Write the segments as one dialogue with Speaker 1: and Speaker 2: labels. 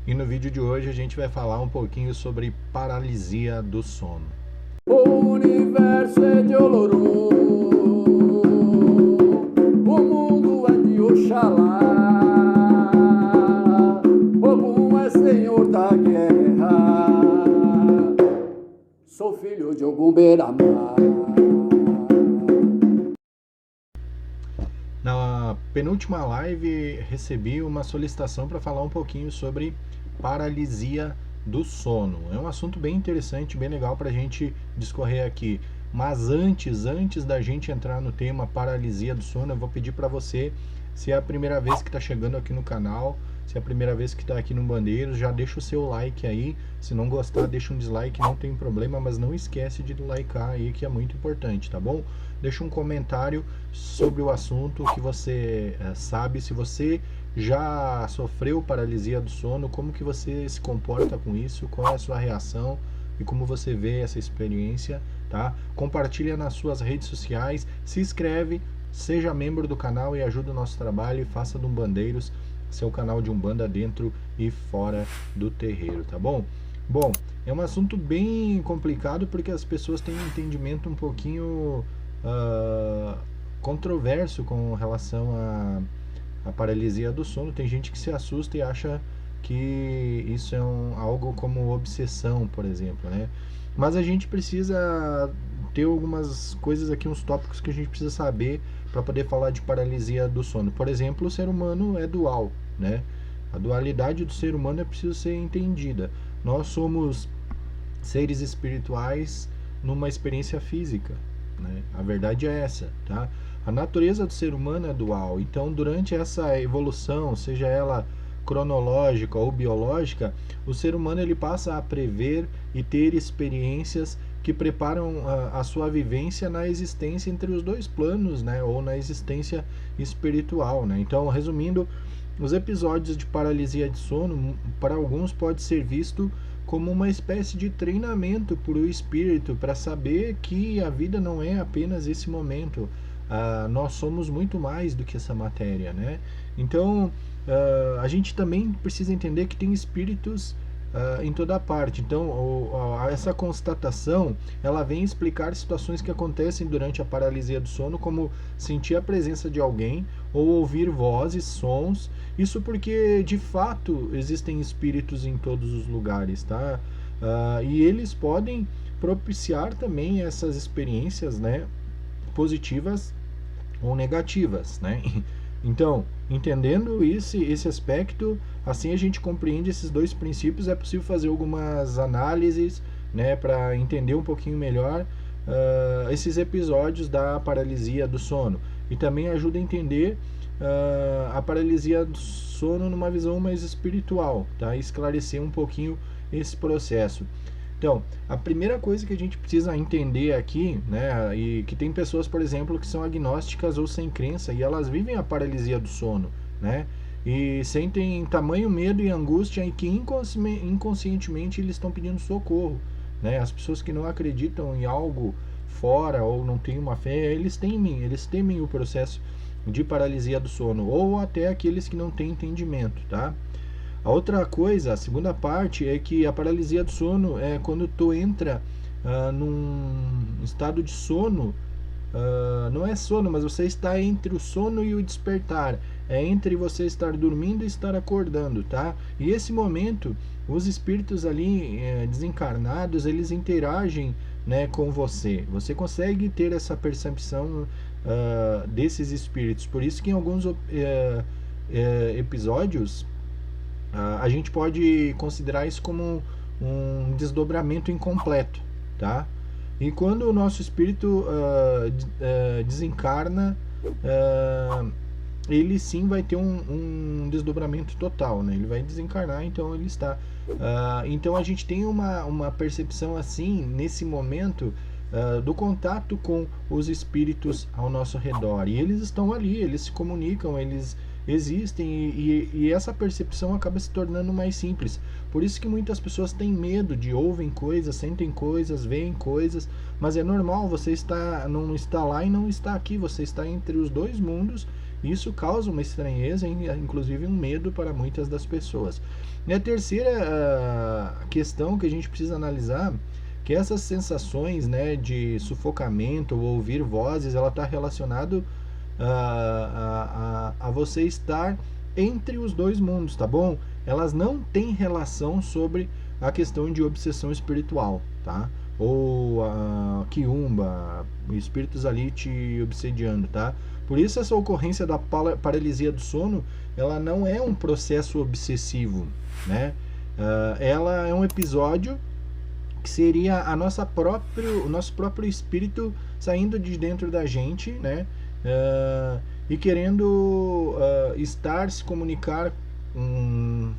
Speaker 1: e no vídeo de hoje a gente vai falar um pouquinho sobre paralisia do sono.
Speaker 2: O universo é de Olorô, o mundo é de Oxalá, Ogum é senhor da guerra, sou filho de Ogum Beramar.
Speaker 1: Na penúltima live recebi uma solicitação para falar um pouquinho sobre paralisia do sono. É um assunto bem interessante, bem legal para a gente discorrer aqui. Mas antes da gente entrar no tema paralisia do sono, eu vou pedir para você, se é a primeira vez que está chegando aqui no canal, se é a primeira vez que está aqui no Bandeiros, já deixa o seu like aí. Se não gostar, deixa um dislike, não tem problema, mas não esquece de licar aí, que é muito importante, tá bom? Deixa um comentário sobre o assunto que você sabe, se você já sofreu paralisia do sono, como que você se comporta com isso, qual é a sua reação e como você vê essa experiência, tá? Compartilha nas suas redes sociais, se inscreve, seja membro do canal e ajuda o nosso trabalho e faça do Bandeiros seu canal de Umbanda dentro e fora do terreiro, tá bom? Bom, é um assunto bem complicado porque as pessoas têm um entendimento um pouquinho controverso com relação à paralisia do sono. Tem gente que se assusta e acha que isso é algo como obsessão, por exemplo, né? Mas a gente precisa ter algumas coisas aqui, uns tópicos que a gente precisa saber para poder falar de paralisia do sono. Por exemplo, o ser humano é dual, né? A dualidade do ser humano é preciso ser entendida. Nós somos seres espirituais numa experiência física, né? A verdade é essa, tá? A natureza do ser humano é dual, então durante essa evolução, seja ela cronológica ou biológica, o ser humano ele passa a prever e ter experiências que preparam a sua vivência na existência entre os dois planos, né? Ou na existência espiritual, né? Então, resumindo, os episódios de paralisia de sono, para alguns, pode ser visto como uma espécie de treinamento para o espírito, para saber que a vida não é apenas esse momento. Nós somos muito mais do que essa matéria, né? Então, a gente também precisa entender que tem espíritos em toda parte. Então, essa constatação, ela vem explicar situações que acontecem durante a paralisia do sono, como sentir a presença de alguém ou ouvir vozes, sons. Isso porque, de fato, existem espíritos em todos os lugares, tá? E eles podem propiciar também essas experiências, né, positivas ou negativas, né? Então, entendendo esse aspecto, assim a gente compreende esses dois princípios. É possível fazer algumas análises, né, para entender um pouquinho melhor esses episódios da paralisia do sono, e também ajuda a entender a paralisia do sono numa visão mais espiritual, tá? E esclarecer um pouquinho esse processo. Então, a primeira coisa que a gente precisa entender aqui, né, e que tem pessoas, por exemplo, que são agnósticas ou sem crença e elas vivem a paralisia do sono, né, e sentem tamanho medo e angústia e que inconscientemente eles estão pedindo socorro, né? As pessoas que não acreditam em algo fora ou não têm uma fé, eles temem o processo de paralisia do sono, ou até aqueles que não têm entendimento, tá? A outra coisa, a segunda parte, é que a paralisia do sono é quando tu entra num estado de sono. Não é sono, mas você está entre o sono e o despertar. É entre você estar dormindo e estar acordando, tá? E esse momento, os espíritos ali desencarnados, eles interagem, né, com você. Você consegue ter essa percepção desses espíritos. Por isso que em alguns episódios a gente pode considerar isso como um desdobramento incompleto, tá? E quando o nosso espírito desencarna, ele sim vai ter um desdobramento total, né? Ele vai desencarnar, então ele está. Então a gente tem uma percepção assim, nesse momento, do contato com os espíritos ao nosso redor. E eles estão ali, eles se comunicam, eles existem, e essa percepção acaba se tornando mais simples. Por isso que muitas pessoas têm medo de ouvem coisas, sentem coisas, veem coisas, mas é normal, você não está lá e não está aqui, você está entre os dois mundos Isso causa uma estranheza, inclusive um medo para muitas das pessoas. E a terceira questão que a gente precisa analisar, que essas sensações, né, de sufocamento ou ouvir vozes, ela está relacionado a você estar entre os dois mundos, tá bom? Elas não têm relação sobre a questão de obsessão espiritual, tá? Ou a quiumba, espíritos ali te obsediando, tá? Por isso essa ocorrência da paralisia do sono, ela não é um processo obsessivo, né? Ela é um episódio que seria o nosso próprio espírito saindo de dentro da gente, né? E querendo se comunicar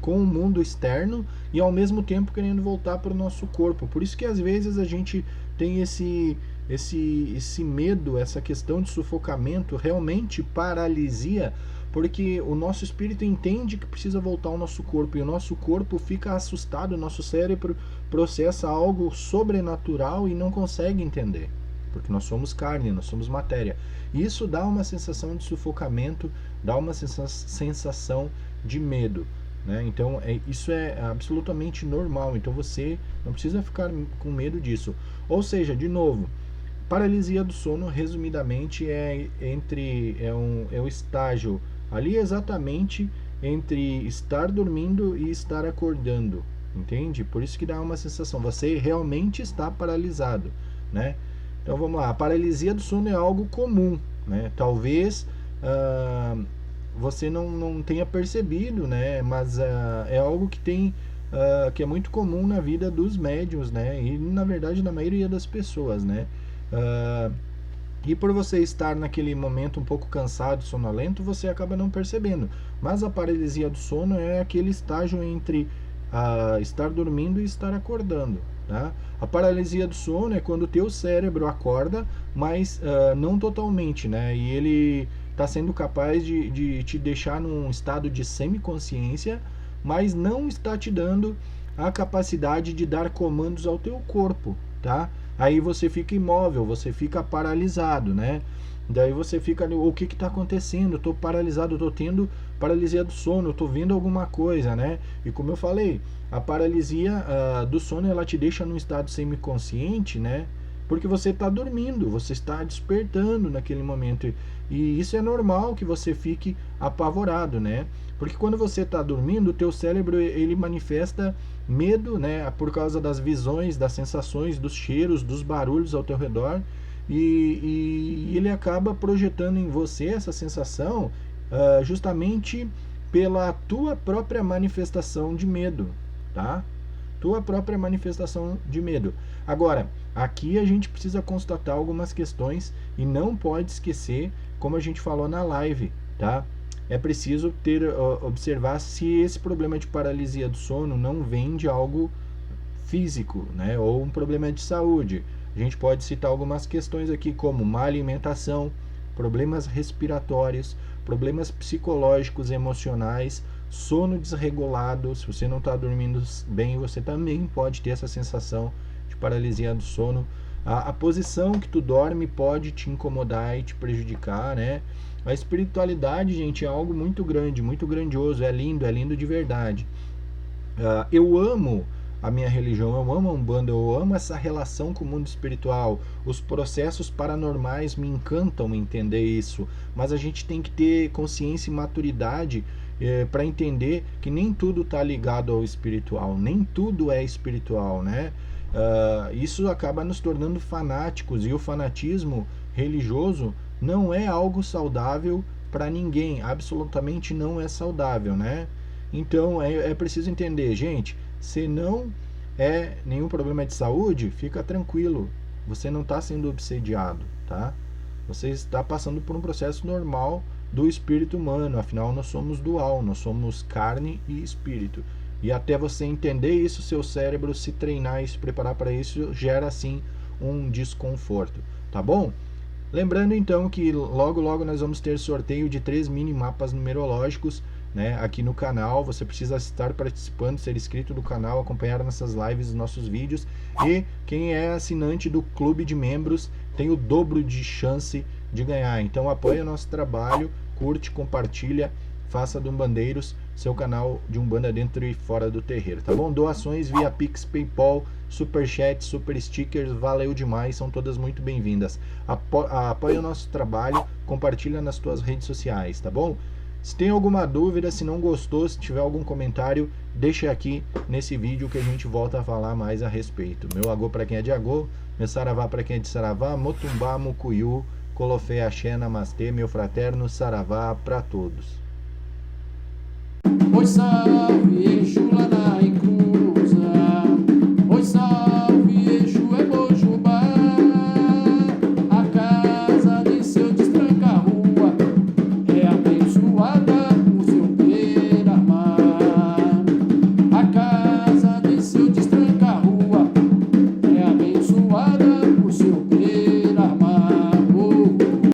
Speaker 1: com o mundo externo e ao mesmo tempo querendo voltar para o nosso corpo. Por isso que às vezes a gente tem esse medo, essa questão de sufocamento, realmente paralisia, porque o nosso espírito entende que precisa voltar ao nosso corpo e o nosso corpo fica assustado, o nosso cérebro processa algo sobrenatural e não consegue entender, porque nós somos carne, nós somos matéria. Isso dá uma sensação de sufocamento, dá uma sensação de medo, né? Então isso é absolutamente normal, então você não precisa ficar com medo disso. Ou seja, de novo, paralisia do sono, resumidamente, é o estágio ali exatamente entre estar dormindo e estar acordando, entende? Por isso que dá uma sensação, você realmente está paralisado, né? Então vamos lá, a paralisia do sono é algo comum, né? Talvez você não tenha percebido, né? Mas é algo que que é muito comum na vida dos médiuns, né? E na verdade na maioria das pessoas, né? E por você estar naquele momento um pouco cansado, sonolento, você acaba não percebendo. Mas a paralisia do sono é aquele estágio entre estar dormindo e estar acordando, tá? A paralisia do sono é quando o teu cérebro acorda, mas não totalmente, né? E ele está sendo capaz de te deixar num estado de semiconsciência, mas não está te dando a capacidade de dar comandos ao teu corpo, tá? Aí você fica imóvel, você fica paralisado, né? Daí você fica, o que está acontecendo? Eu estou paralisado, eu estou tendo paralisia do sono, eu estou vendo alguma coisa, né? E como eu falei, a paralisia do sono, ela te deixa num estado semiconsciente, né? Porque você está dormindo, você está despertando naquele momento. E isso é normal que você fique apavorado, né? Porque quando você está dormindo, o teu cérebro ele manifesta medo, né? Por causa das visões, das sensações, dos cheiros, dos barulhos ao teu redor. E ele acaba projetando em você essa sensação justamente pela tua própria manifestação de medo, tá? Tua própria manifestação de medo. Agora, aqui a gente precisa constatar algumas questões e não pode esquecer, como a gente falou na live, tá? É preciso observar se esse problema de paralisia do sono não vem de algo físico, né? Ou um problema de saúde. A gente pode citar algumas questões aqui, como má alimentação, problemas respiratórios, problemas psicológicos, emocionais, sono desregulado. Se você não está dormindo bem, você também pode ter essa sensação de paralisia do sono. A posição que tu dorme pode te incomodar e te prejudicar, né? A espiritualidade, gente, é algo muito grande, muito grandioso, é lindo de verdade. Eu amo a minha religião, eu amo a Umbanda, eu amo essa relação com o mundo espiritual. Os processos paranormais me encantam entender isso, mas a gente tem que ter consciência e maturidade para entender que nem tudo está ligado ao espiritual, nem tudo é espiritual, né? Isso acaba nos tornando fanáticos, e o fanatismo religioso não é algo saudável para ninguém, absolutamente não é saudável, né? Então é preciso entender, gente, se não é nenhum problema de saúde, fica tranquilo, você não está sendo obsediado, tá? Você está passando por um processo normal do espírito humano, afinal nós somos dual, nós somos carne e espírito. E até você entender isso, seu cérebro se treinar e se preparar para isso, gera sim um desconforto, tá bom? Lembrando então que logo nós vamos ter sorteio de 3 mini mapas numerológicos, né, aqui no canal. Você precisa estar participando, ser inscrito do canal, acompanhar nessas lives os nossos vídeos. E quem é assinante do clube de membros tem o dobro de chance de ganhar. Então apoie o nosso trabalho, curte, compartilha, faça do Umbandeiros seu canal de Umbanda dentro e fora do terreiro, tá bom? Doações via Pix, PayPal, Superchat, Super Stickers, valeu demais, são todas muito bem-vindas. Apoia o nosso trabalho, compartilha nas tuas redes sociais, tá bom? Se tem alguma dúvida, se não gostou, se tiver algum comentário, deixa aqui nesse vídeo que a gente volta a falar mais a respeito. Meu agô para quem é de agô, meu saravá para quem é de saravá, motumbá, mucuyu, colofé, axé, namastê, meu fraterno saravá para todos.
Speaker 2: Oi, salve, Exu lá na